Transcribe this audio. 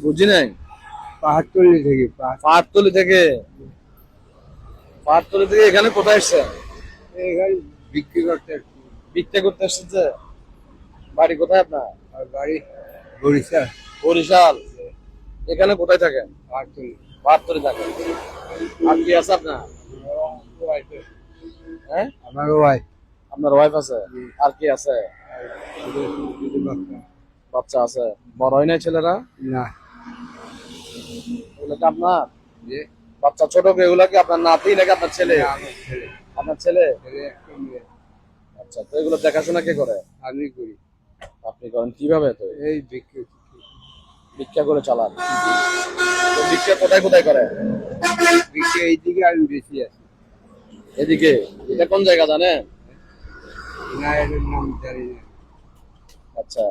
বুঝি নাই। পাহাড়তলি থেকে পাহাড়তলি থেকে এখানে কোথায় এসছে? এখানে বিক্রি করতে আসছি। ভিক্ষা করতে এসেছে। বাড়ি কোথায় আপনার? আর বাড়ি বরিশাল। বরিশাল। এখানে কোথায় থাকেন? পাহাড়তলি। পাহাড়তলি থাকেন। আর কি আছে আপনার? হ্যাঁ, আমার ওয়াইফ। আপনার ওয়াইফ আছে? আর কি আছে? বাচ্চা আছে। বড় হয় নাই ছেলেরা? না। এগুলো কি আপনার? বাচ্চা ছোট কি? এগুলা কি আপনার নাতি নাকি আপনার ছেলে? আপনার ছেলে। আচ্ছা, তো এগুলো দেখাশোনা কে করে? আমি করি। আপনি করেন কিভাবে? তো এই বিক্রি ভিক্ষা করে চালান। তো ভিক্ষা কোথায় কোথায় করে? বিক্রি এইদিকে আমি বেশি আছি। এদিকে? এটা কোন জায়গা জানেন? না, এর নাম জানি না। আচ্ছা,